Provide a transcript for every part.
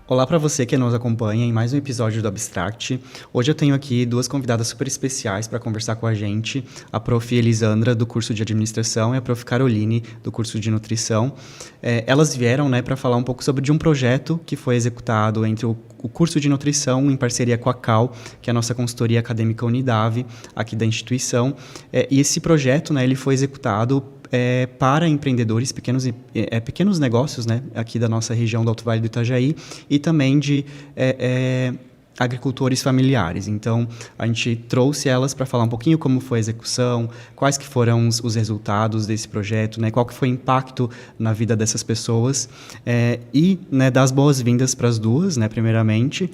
Olá para você que nos acompanha em mais um episódio do Abstract. Hoje eu tenho aqui duas convidadas super especiais para conversar com a gente, a Prof. Elisandra, do curso de Administração, e a Prof. Caroline, do curso de Nutrição. Elas vieram para falar um pouco sobre um projeto que foi executado entre o curso de Nutrição em parceria com a CAL, que é a nossa consultoria acadêmica Unidave, aqui da instituição. E esse projeto ele foi executado para empreendedores, pequenos negócios, aqui da nossa região do Alto Vale do Itajaí, e também de agricultores familiares. Então, a gente trouxe elas para falar um pouquinho como foi a execução, quais que foram os resultados desse projeto, qual que foi o impacto na vida dessas pessoas, e dar as boas-vindas para as duas, primeiramente.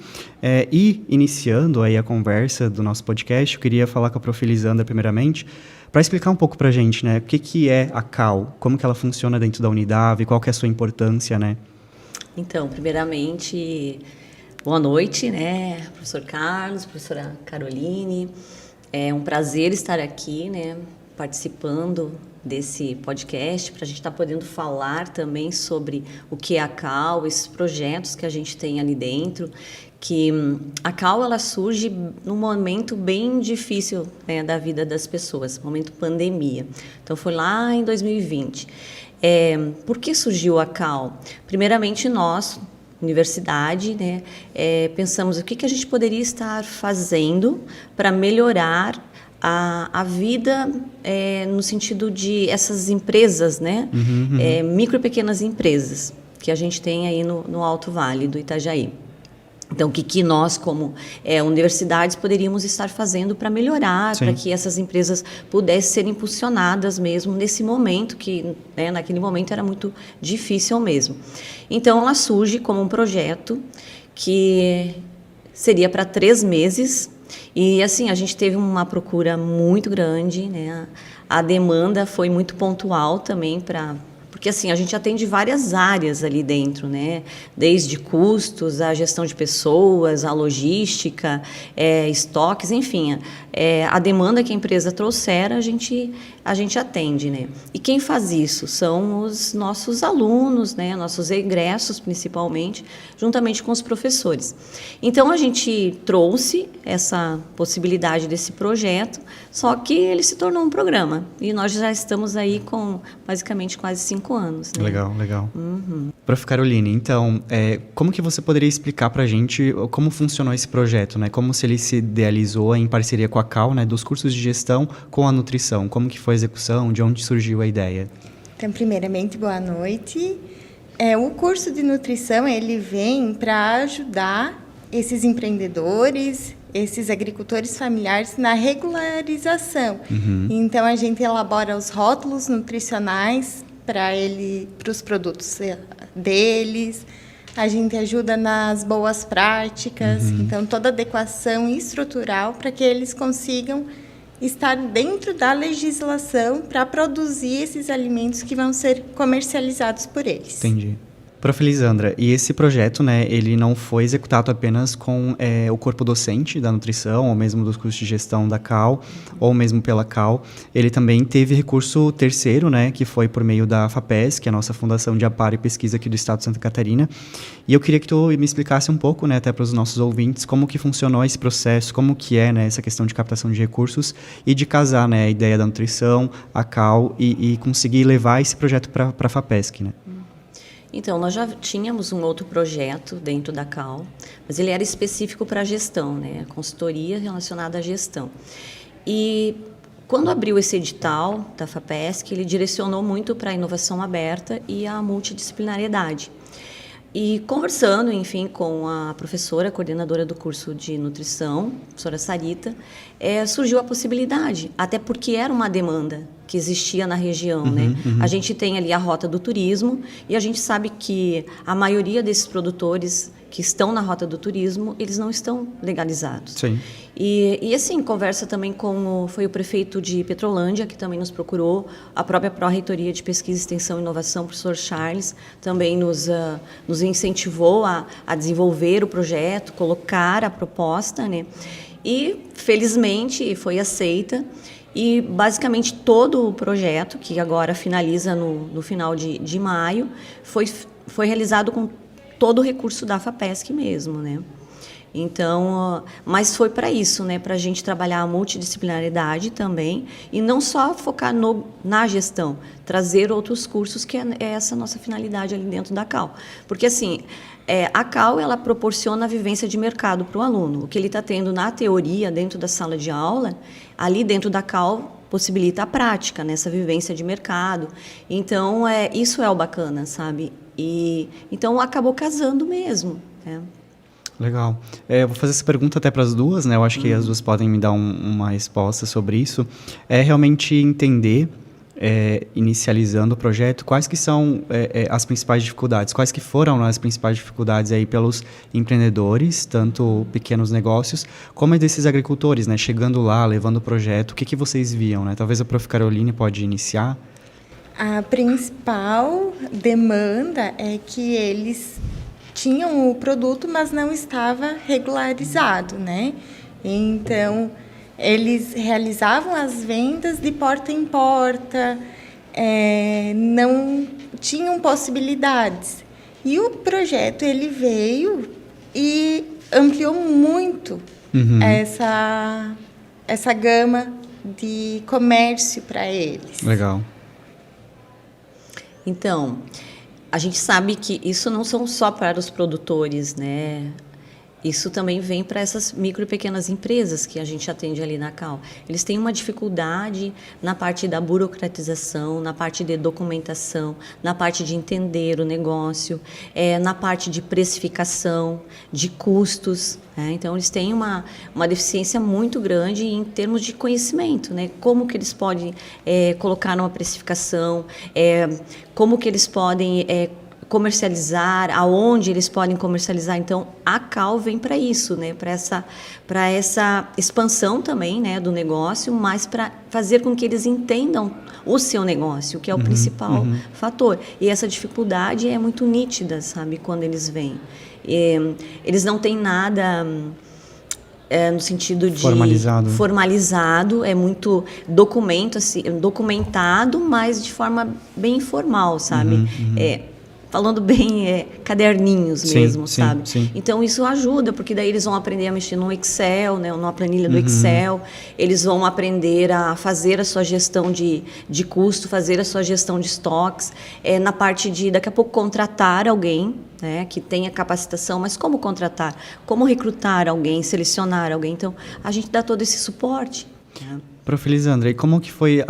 E, iniciando aí a conversa do nosso podcast, eu queria falar com a Prof. Elisandra, primeiramente, para explicar um pouco para a gente, o que é a CAL, como que ela funciona dentro da Unidave, qual que é a sua importância, Então, primeiramente, boa noite, professor Carlos, professora Caroline. É um prazer estar aqui, participando desse podcast, para a gente estar podendo falar também sobre o que é a CAL, esses projetos que a gente tem ali dentro, que a CAL ela surge num momento bem difícil da vida das pessoas, momento pandemia. Então, foi lá em 2020. Por que surgiu a CAL? Primeiramente, nós, universidade, pensamos o que a gente poderia estar fazendo para melhorar a vida no sentido de essas empresas, micro e pequenas empresas que a gente tem aí no Alto Vale do Itajaí. Então, o que nós, como universidades, poderíamos estar fazendo para melhorar, para que essas empresas pudessem ser impulsionadas mesmo nesse momento, que naquele momento era muito difícil mesmo. Então, ela surge como um projeto que seria para 3 meses, e assim, a gente teve uma procura muito grande, A demanda foi muito pontual também porque assim, a gente atende várias áreas ali dentro, Desde custos, a gestão de pessoas, a logística, estoques, enfim. A demanda que a empresa trouxer, a gente atende, E quem faz isso? São os nossos alunos, Nossos egressos, principalmente, juntamente com os professores. Então, a gente trouxe essa possibilidade desse projeto, só que ele se tornou um programa. E nós já estamos aí com, basicamente, quase 5 anos. Legal. Prof. Caroline, então, como que você poderia explicar para a gente como funcionou esse projeto, Como se ele se idealizou em parceria com a CAL, dos cursos de gestão com a nutrição? Como que foi a execução? De onde surgiu a ideia? Então, primeiramente, boa noite. O curso de nutrição, ele vem para ajudar esses empreendedores, esses agricultores familiares na regularização. Então, a gente elabora os rótulos nutricionais para os produtos deles, a gente ajuda nas boas práticas, então toda adequação estrutural para que eles consigam estar dentro da legislação para produzir esses alimentos que vão ser comercializados por eles. Entendi. Prof. Elisandra, e esse projeto, ele não foi executado apenas com o corpo docente da nutrição, ou mesmo dos cursos de gestão da CAL, ou mesmo pela CAL. Ele também teve recurso terceiro, que foi por meio da FAPESC, que é a nossa Fundação de Amparo e Pesquisa aqui do Estado de Santa Catarina. E eu queria que tu me explicasse um pouco, até para os nossos ouvintes, como que funcionou esse processo, como que é, essa questão de captação de recursos e de casar, a ideia da nutrição, a CAL, e conseguir levar esse projeto para a FAPESC, Então, nós já tínhamos um outro projeto dentro da CAL, mas ele era específico para a gestão, a consultoria relacionada à gestão. E quando abriu esse edital da FAPESC, ele direcionou muito para a inovação aberta e a multidisciplinariedade. E conversando, enfim, com a professora, coordenadora do curso de nutrição, professora Sarita, surgiu a possibilidade, até porque era uma demanda que existia na região, A gente tem ali a rota do turismo e a gente sabe que a maioria desses produtores que estão na rota do turismo, eles não estão legalizados. Sim. E assim, conversa também foi o prefeito de Petrolândia, que também nos procurou, a própria Pró-Reitoria de Pesquisa, Extensão e Inovação, o professor Charles, também nos incentivou a desenvolver o projeto, colocar a proposta, E, felizmente, foi aceita. E, basicamente, todo o projeto, que agora finaliza no final de maio, foi realizado com todo o recurso da FAPESC mesmo, né? Então, mas foi para isso, né? Para a gente trabalhar a multidisciplinaridade também e não só focar na gestão, trazer outros cursos, que é essa nossa finalidade ali dentro da CAL. Porque, assim, a CAL, ela proporciona a vivência de mercado para o aluno. O que ele está tendo na teoria, dentro da sala de aula, ali dentro da CAL, possibilita a prática, nessa vivência de mercado. Então, isso é o bacana, sabe? E então, acabou casando mesmo, né? Legal. Eu vou fazer essa pergunta até para as duas, né? Eu acho que as duas podem me dar uma resposta sobre isso. É realmente entender, inicializando o projeto, quais que são as principais dificuldades, quais que foram as principais dificuldades aí pelos empreendedores, tanto pequenos negócios, como desses agricultores, né? Chegando lá, levando o projeto, o que vocês viam, né? Talvez a Prof. Caroline pode iniciar. A principal demanda é que eles tinham o produto, mas não estava regularizado, né? Então, eles realizavam as vendas de porta em porta, não tinham possibilidades. E o projeto, ele veio e ampliou muito essa gama de comércio para eles. Legal. Então, a gente sabe que isso não são só para os produtores, né? Isso também vem para essas micro e pequenas empresas que a gente atende ali na CAL. Eles têm uma dificuldade na parte da burocratização, na parte de documentação, na parte de entender o negócio, na parte de precificação, de custos, né? Então, eles têm uma deficiência muito grande em termos de conhecimento, né? Como que eles podem colocar numa precificação, como que eles podem comercializar, aonde eles podem comercializar. Então, a CAL vem para isso, né? Para essa expansão também, né, do negócio, mas para fazer com que eles entendam o seu negócio, que é o principal fator. E essa dificuldade é muito nítida, sabe, quando eles vêm. Eles não têm nada no sentido de formalizado, é muito documentado, mas de forma bem informal, sabe? Falando bem, caderninhos mesmo, sabe? Sim. Então, isso ajuda, porque daí eles vão aprender a mexer no Excel, né, numa planilha do Excel, eles vão aprender a fazer a sua gestão de custo, fazer a sua gestão de estoques, na parte de, daqui a pouco, contratar alguém, né, que tenha capacitação, mas como contratar? Como recrutar alguém, selecionar alguém? Então, a gente dá todo esse suporte, né? Prof. Elisandra, e como que foi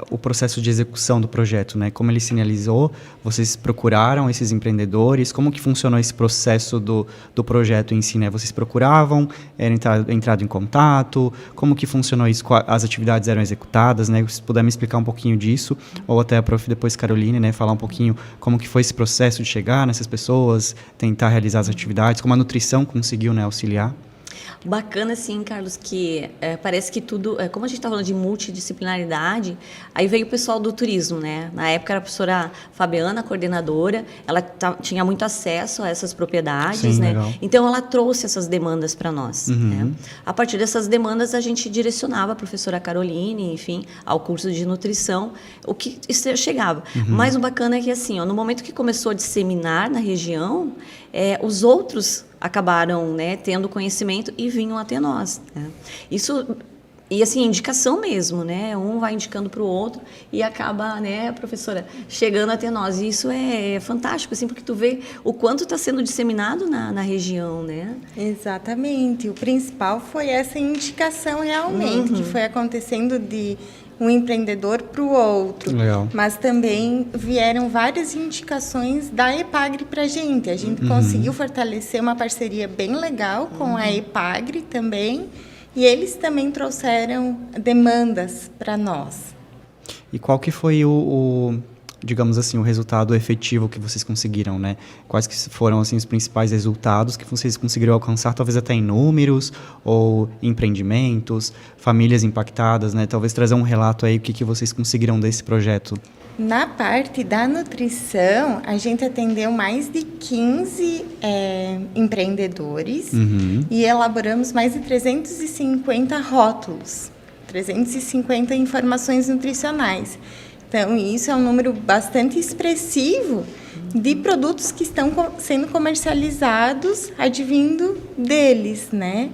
o processo de execução do projeto, né? Como ele se realizou? Vocês procuraram esses empreendedores? Como que funcionou esse processo do projeto em si, né? Vocês procuravam? Era entrado em contato? Como que funcionou isso? As atividades eram executadas, né? Se puder me explicar um pouquinho disso, ou até a Prof. depois Caroline, né? Falar um pouquinho como que foi esse processo de chegar nessas pessoas, tentar realizar as atividades, como a nutrição conseguiu, né, auxiliar? Bacana, assim, Carlos, que parece que tudo... como a gente está falando de multidisciplinaridade, aí veio o pessoal do turismo, né? Na época era a professora Fabiana, coordenadora, ela tinha muito acesso a essas propriedades, Sim, né? Legal. Então, ela trouxe essas demandas para nós, né? A partir dessas demandas, a gente direcionava a professora Caroline, enfim, ao curso de nutrição, o que chegava. Mas o bacana é que, assim, no momento que começou a disseminar na região, os outros acabaram, né, tendo conhecimento e vinham até nós, né? Isso, e assim, indicação mesmo, né? Um vai indicando para o outro e acaba, né, professora, chegando até nós. E isso é fantástico, assim, porque tu vê o quanto está sendo disseminado na região, né? Exatamente. O principal foi essa indicação realmente, que foi acontecendo de um empreendedor para o outro. Legal. Mas também vieram várias indicações da EPAGRE para a gente. A gente conseguiu fortalecer uma parceria bem legal com a EPAGRE também, e eles também trouxeram demandas para nós. E qual que foi digamos assim, o resultado efetivo que vocês conseguiram, né? Quais que foram, assim, os principais resultados que vocês conseguiram alcançar, talvez até em números, ou empreendimentos, famílias impactadas, né? Talvez trazer um relato aí, o que vocês conseguiram desse projeto. Na parte da nutrição, a gente atendeu mais de 15 empreendedores e elaboramos mais de 350 rótulos, 350 informações nutricionais. Então, isso é um número bastante expressivo de produtos que estão sendo comercializados advindo deles, né?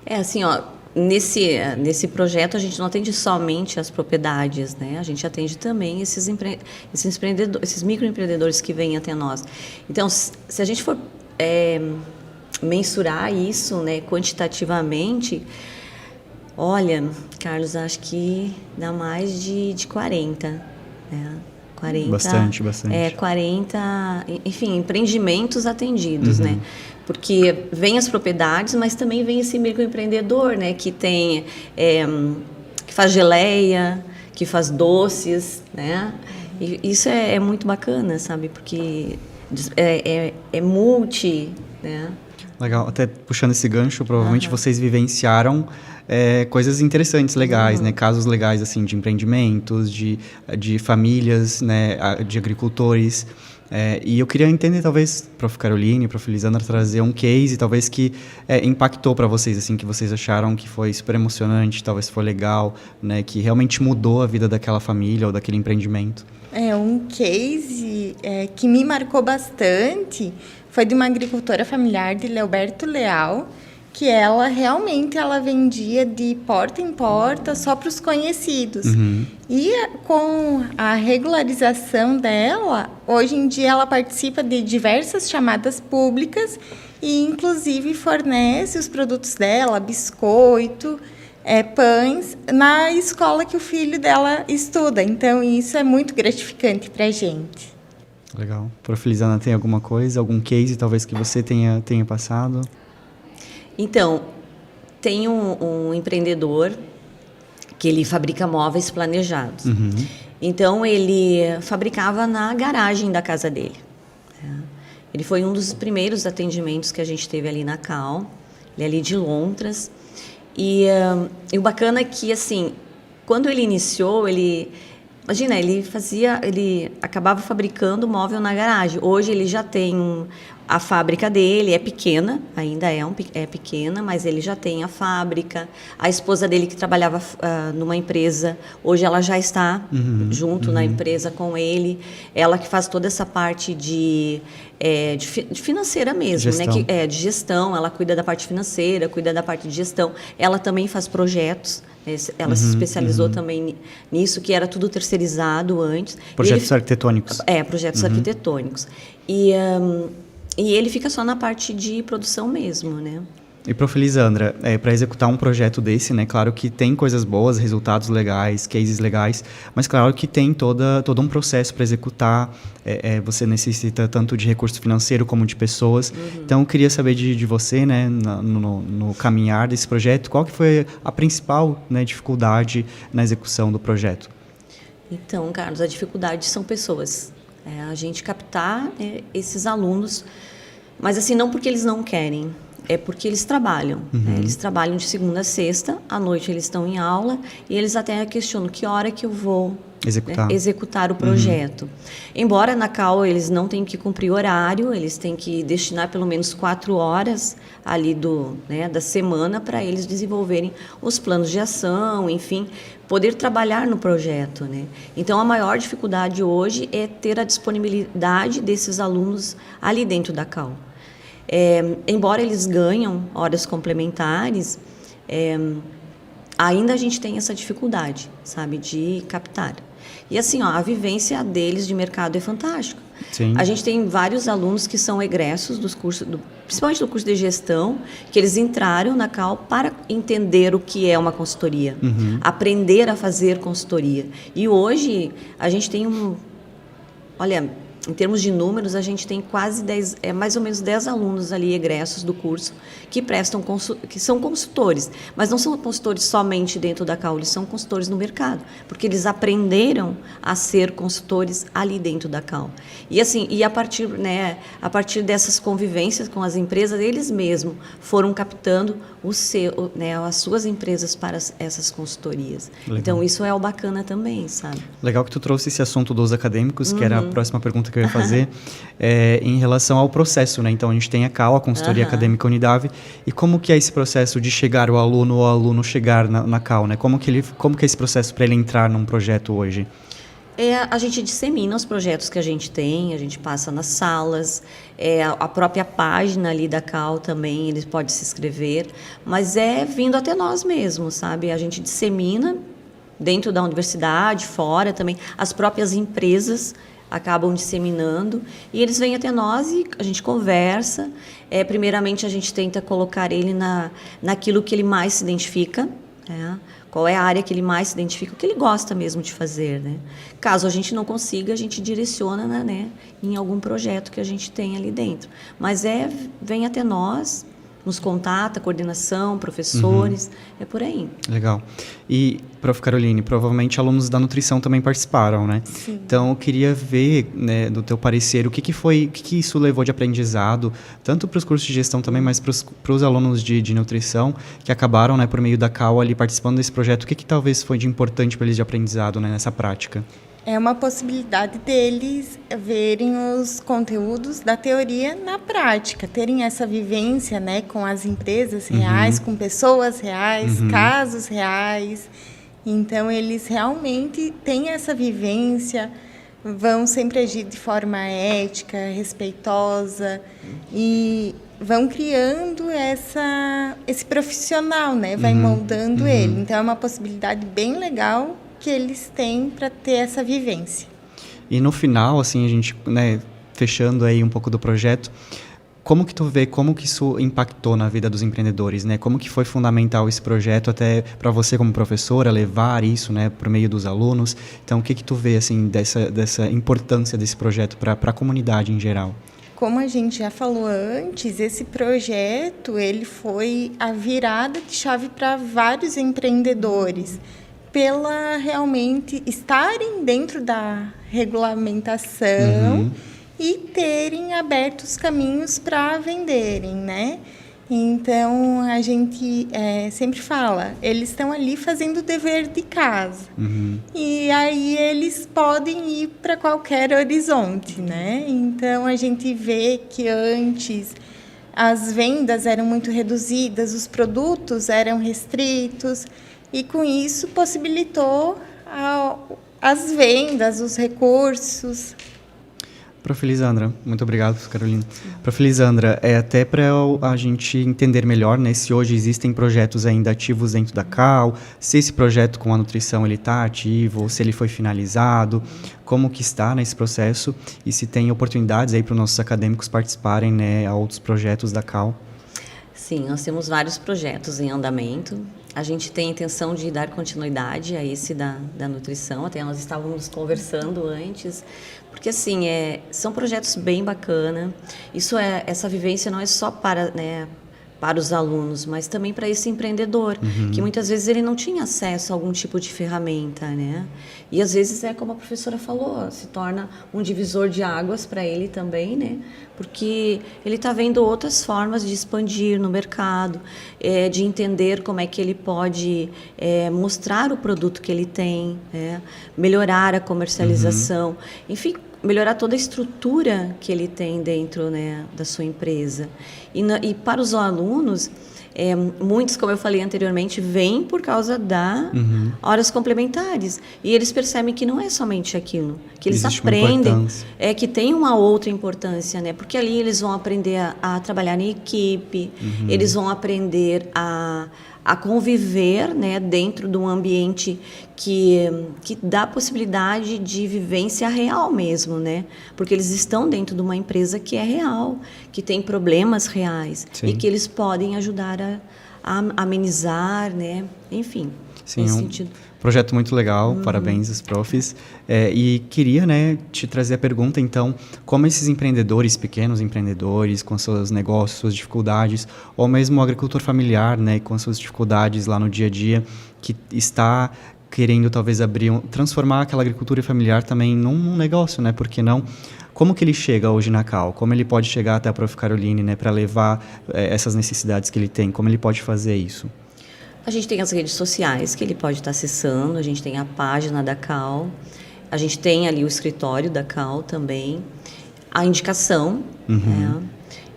Assim, ó, nesse projeto a gente não atende somente as propriedades, né? A gente atende também esses microempreendedores que vêm até nós. Então, se a gente for mensurar isso, né, quantitativamente, olha, Carlos, acho que dá mais de 40, né? 40, bastante. 40, enfim, empreendimentos atendidos, né? Porque vem as propriedades, mas também vem esse microempreendedor, né? Que tem, que faz geleia, que faz doces, né? E isso é muito bacana, sabe? Porque é multi, né? Legal, até puxando esse gancho, provavelmente vocês vivenciaram coisas interessantes, legais, né? Casos legais, assim, de empreendimentos, de famílias, né? De agricultores. E eu queria entender, talvez, Prof. Caroline, Prof. Elisandra, trazer um case, talvez, que impactou para vocês, assim, que vocês acharam que foi super emocionante, talvez foi legal, né? Que realmente mudou a vida daquela família ou daquele empreendimento. Um case que me marcou bastante foi de uma agricultora familiar de Leoberto Leal, que ela realmente vendia de porta em porta só para os conhecidos. E com a regularização dela, hoje em dia ela participa de diversas chamadas públicas e inclusive fornece os produtos dela, biscoito, pães, na escola que o filho dela estuda. Então, isso é muito gratificante para a gente. Legal. Prof. Elisandra, tem alguma coisa, algum case talvez que você tenha passado? Então, tem um empreendedor que ele fabrica móveis planejados. Então, ele fabricava na garagem da casa dele. Ele foi um dos primeiros atendimentos que a gente teve ali na Cal. Ele é ali de Lontras. E o bacana é que, assim, quando ele iniciou, imagina, ele acabava fabricando móvel na garagem. Hoje ele já tem a fábrica dele, é pequena, ainda é pequena, mas ele já tem a fábrica. A esposa dele, que trabalhava numa empresa, hoje ela já está junto na empresa com ele. Ela que faz toda essa parte de financeira mesmo, gestão. Né? De gestão, ela cuida da parte financeira, cuida da parte de gestão. Ela também faz projetos. Ela se especializou também nisso, que era tudo terceirizado antes. Projetos arquitetônicos. Projetos arquitetônicos. E ele fica só na parte de produção mesmo, né? E, Prof. Elisandra, para executar um projeto desse, né, claro que tem coisas boas, resultados legais, cases legais, mas claro que tem todo um processo para executar. Você necessita tanto de recurso financeiro como de pessoas. Então, eu queria saber de você, né, no caminhar desse projeto, qual que foi a principal, né, dificuldade na execução do projeto? Então, Carlos, a dificuldade são pessoas. A gente captar esses alunos, mas assim, não porque eles não querem, é porque eles trabalham. Né? Eles trabalham de segunda a sexta, à noite eles estão em aula e eles até questionam que hora que eu vou executar o projeto. Embora na Cal eles não tenham que cumprir horário, eles têm que destinar pelo menos 4 horas ali da semana para eles desenvolverem os planos de ação, enfim, poder trabalhar no projeto, né? Então, a maior dificuldade hoje é ter a disponibilidade desses alunos ali dentro da Cal. Embora eles ganham horas complementares, ainda a gente tem essa dificuldade, sabe, de captar. E assim, a vivência deles de mercado é fantástica. Sim. A gente tem vários alunos que são egressos dos cursos, principalmente do curso de gestão, que eles entraram na Cal para entender o que é uma consultoria, aprender a fazer consultoria. E hoje a gente tem em termos de números, a gente tem quase mais ou menos 10 alunos ali egressos do curso que são consultores, mas não são consultores somente dentro da Cal, eles são consultores no mercado, porque eles aprenderam a ser consultores ali dentro da Cal. E assim, a partir dessas convivências com as empresas, eles mesmos foram captando as suas empresas para essas consultorias. Legal. Então, isso é o bacana também, sabe? Legal que tu trouxe esse assunto dos acadêmicos, que era a próxima pergunta que eu ia fazer, em relação ao processo, né? Então, a gente tem a Cal, a Consultoria Acadêmica Unidade, e como que é esse processo de chegar o aluno ou o aluno chegar na Cal, né? Como que é esse processo para ele entrar num projeto hoje? A gente dissemina os projetos que a gente passa nas salas, a própria página ali da Cal também, ele pode se inscrever, mas é vindo até nós mesmos, sabe? A gente dissemina dentro da universidade, fora também, as próprias empresas acabam disseminando e eles vêm até nós e a gente conversa. Primeiramente, a gente tenta colocar ele naquilo que ele mais se identifica, né? Qual é a área que ele mais se identifica, o que ele gosta mesmo de fazer, né? Caso a gente não consiga, a gente direciona, né, em algum projeto que a gente tem ali dentro. Mas vem até nós, nos contata, coordenação, professores, é por aí. Legal. E, Prof. Caroline, provavelmente alunos da nutrição também participaram, né? Sim. Então, eu queria ver, né, do teu parecer, o que isso levou de aprendizado, tanto para os cursos de gestão também, mas para os alunos de nutrição, que acabaram, né, por meio da Cal ali participando desse projeto, o que talvez foi de importante para eles de aprendizado, né, nessa prática? É uma possibilidade deles verem os conteúdos da teoria na prática, terem essa vivência, né, com as empresas reais, com pessoas reais, casos reais. Então, eles realmente têm essa vivência, vão sempre agir de forma ética, respeitosa e vão criando esse profissional, né, vai moldando ele. Então, é uma possibilidade bem legal que eles têm para ter essa vivência. E no final, assim, a gente, né, fechando aí um pouco do projeto, como que tu vê, como que isso impactou na vida dos empreendedores, né? Como que foi fundamental esse projeto até para você como professora levar isso, né, por meio dos alunos? Então, o que tu vê, assim, dessa importância desse projeto para a comunidade em geral? Como a gente já falou antes, esse projeto ele foi a virada de chave para vários empreendedores, pela realmente estarem dentro da regulamentação e terem aberto os caminhos para venderem, né? Então, a gente sempre fala, eles estão ali fazendo o dever de casa. E aí eles podem ir para qualquer horizonte, né? Então, a gente vê que antes as vendas eram muito reduzidas, os produtos eram restritos, e com isso possibilitou as vendas, os recursos. Prof. Lisandra, muito obrigado, Carolina. Prof. Lisandra, até para a gente entender melhor, né, se hoje existem projetos ainda ativos dentro da Cal, se esse projeto com a nutrição ele está ativo, se ele foi finalizado, como que está nesse processo e se tem oportunidades aí para os nossos acadêmicos participarem, né, a outros projetos da Cal. Sim, nós temos vários projetos em andamento. A gente tem a intenção de dar continuidade a esse da nutrição, até nós estávamos conversando antes, porque assim, são projetos bem bacanas. Essa vivência não é só para os alunos, mas também para esse empreendedor, que muitas vezes ele não tinha acesso a algum tipo de ferramenta, né? E às vezes como a professora falou, se torna um divisor de águas para ele também, né? Porque ele está vendo outras formas de expandir no mercado, de entender como é que ele pode mostrar o produto que ele tem, melhorar a comercialização, enfim, melhorar toda a estrutura que ele tem dentro, né, da sua empresa. E para os alunos, muitos, como eu falei anteriormente, vêm por causa da horas complementares. E eles percebem que não é somente aquilo, que eles aprendem, que tem uma outra importância, né? Porque ali eles vão aprender a trabalhar em equipe, eles vão aprender a conviver, né, dentro de um ambiente que dá possibilidade de vivência real mesmo, né? Porque eles estão dentro de uma empresa que é real, que tem problemas reais. Sim. E que eles podem ajudar a amenizar, né? Enfim, sim, nesse sentido. Projeto muito legal, parabéns aos profs. E queria, né, te trazer a pergunta, então, como esses empreendedores, pequenos empreendedores, com seus negócios, suas dificuldades, ou mesmo o agricultor familiar, né, com suas dificuldades lá no dia a dia, que está querendo talvez transformar aquela agricultura familiar também num negócio, né, por que não? Como que ele chega hoje na Cal? Como ele pode chegar até a Prof. Caroline, né, para levar essas necessidades que ele tem? Como ele pode fazer isso? A gente tem as redes sociais que ele pode estar acessando, a gente tem a página da Cal, a gente tem ali o escritório da Cal também, a indicação, né?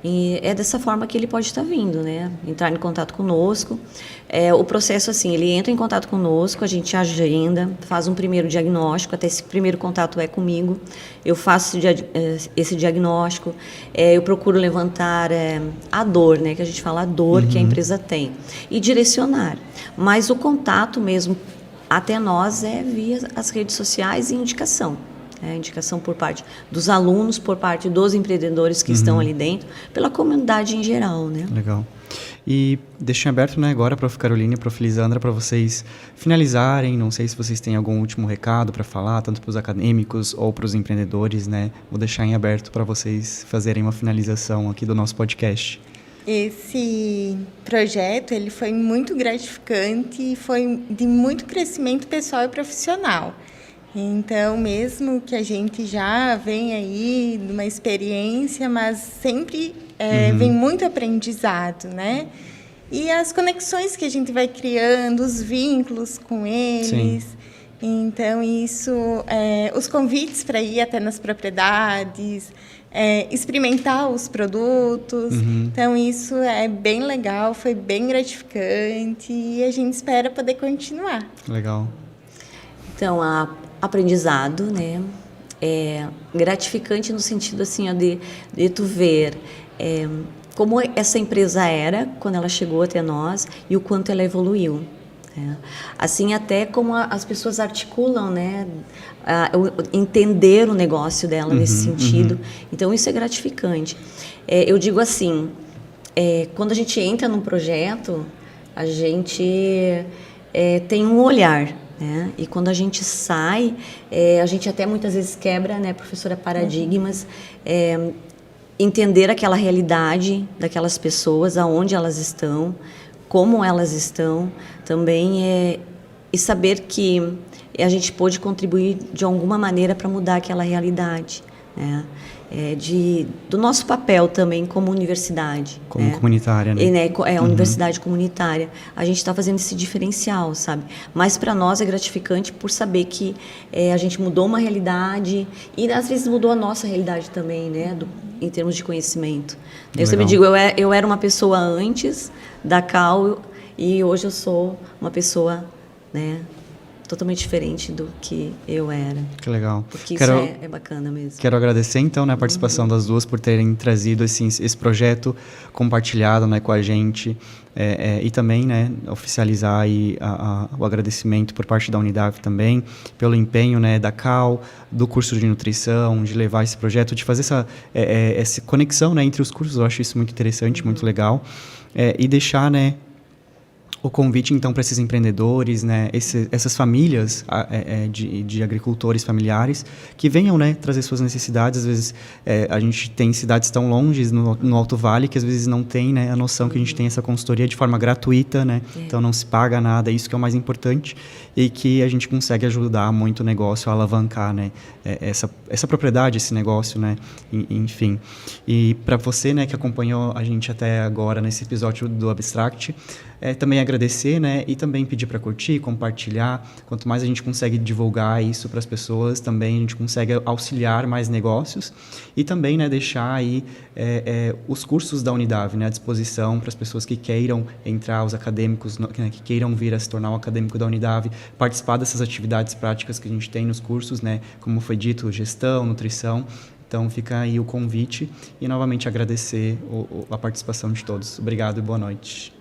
E é dessa forma que ele pode estar vindo, né? Entrar em contato conosco. O processo, assim, ele entra em contato conosco, a gente agenda, faz um primeiro diagnóstico, até esse primeiro contato é comigo. Eu faço esse diagnóstico, eu procuro levantar a dor, né? Que a gente fala a dor que a empresa tem. E direcionar. Mas o contato mesmo até nós é via as redes sociais e indicação. Indicação por parte dos alunos, por parte dos empreendedores que estão ali dentro, pela comunidade em geral, né? Legal. E deixo em aberto, né, agora, Prof. Caroline e Prof. Elisandra, para vocês finalizarem. Não sei se vocês têm algum último recado para falar, tanto para os acadêmicos ou para os empreendedores, né? Vou deixar em aberto para vocês fazerem uma finalização aqui do nosso podcast. Esse projeto ele foi muito gratificante e foi de muito crescimento pessoal e profissional. Então, mesmo que a gente já vem aí de uma experiência, mas sempre vem muito aprendizado, né? E as conexões que a gente vai criando, os vínculos com eles. Sim. Então, isso, os convites para ir até nas propriedades, experimentar os produtos. Então, isso é bem legal, foi bem gratificante e a gente espera poder continuar. Legal. Então, aprendizado, né? É gratificante no sentido assim, ó, de tu ver como essa empresa era quando ela chegou até nós e o quanto ela evoluiu. Assim, até como as pessoas articulam, né? Entender o negócio dela nesse sentido. Então, isso é gratificante. Eu digo assim, quando a gente entra num projeto, a gente tem um olhar, né? E quando a gente sai, a gente até muitas vezes quebra, né, professora, paradigmas, entender aquela realidade daquelas pessoas, aonde elas estão, como elas estão, também e saber que a gente pode contribuir de alguma maneira para mudar aquela realidade, né? Do nosso papel também como universidade. Como comunitária, né? A universidade comunitária. A gente está fazendo esse diferencial, sabe? Mas para nós é gratificante por saber que a gente mudou uma realidade e às vezes mudou a nossa realidade também, né? Em termos de conhecimento. Eu sempre digo, eu era uma pessoa antes da Cal e hoje eu sou uma pessoa, né, totalmente diferente do que eu era. Que legal. Porque isso é bacana mesmo. Quero agradecer, então, né, a participação das duas por terem trazido esse projeto compartilhado, né, com a gente e também, né, oficializar aí o agradecimento por parte da Unidade também, pelo empenho, né, da Cal, do curso de nutrição, de levar esse projeto, de fazer essa conexão, né, entre os cursos. Eu acho isso muito interessante, muito legal. E deixar, né, o convite, então, para esses empreendedores, né, essas famílias de agricultores familiares que venham, né, trazer suas necessidades. Às vezes, a gente tem cidades tão longe no Alto Vale que, às vezes, não tem, né, a noção que a gente tem essa consultoria de forma gratuita, né? Então, não se paga nada, isso que é o mais importante, e que a gente consegue ajudar muito o negócio a alavancar, né, essa propriedade, esse negócio, né, enfim. E para você, né, que acompanhou a gente até agora nesse episódio do Abstract, também agradecer, né, e também pedir para curtir, compartilhar. Quanto mais a gente consegue divulgar isso para as pessoas, também a gente consegue auxiliar mais negócios e também, né, deixar aí os cursos da Unidade, né, à disposição para as pessoas que queiram entrar, os acadêmicos, né, que queiram vir a se tornar um acadêmico da Unidade, participar dessas atividades práticas que a gente tem nos cursos, né, como foi dito, gestão, nutrição. Então, fica aí o convite e, novamente, agradecer a participação de todos. Obrigado e boa noite.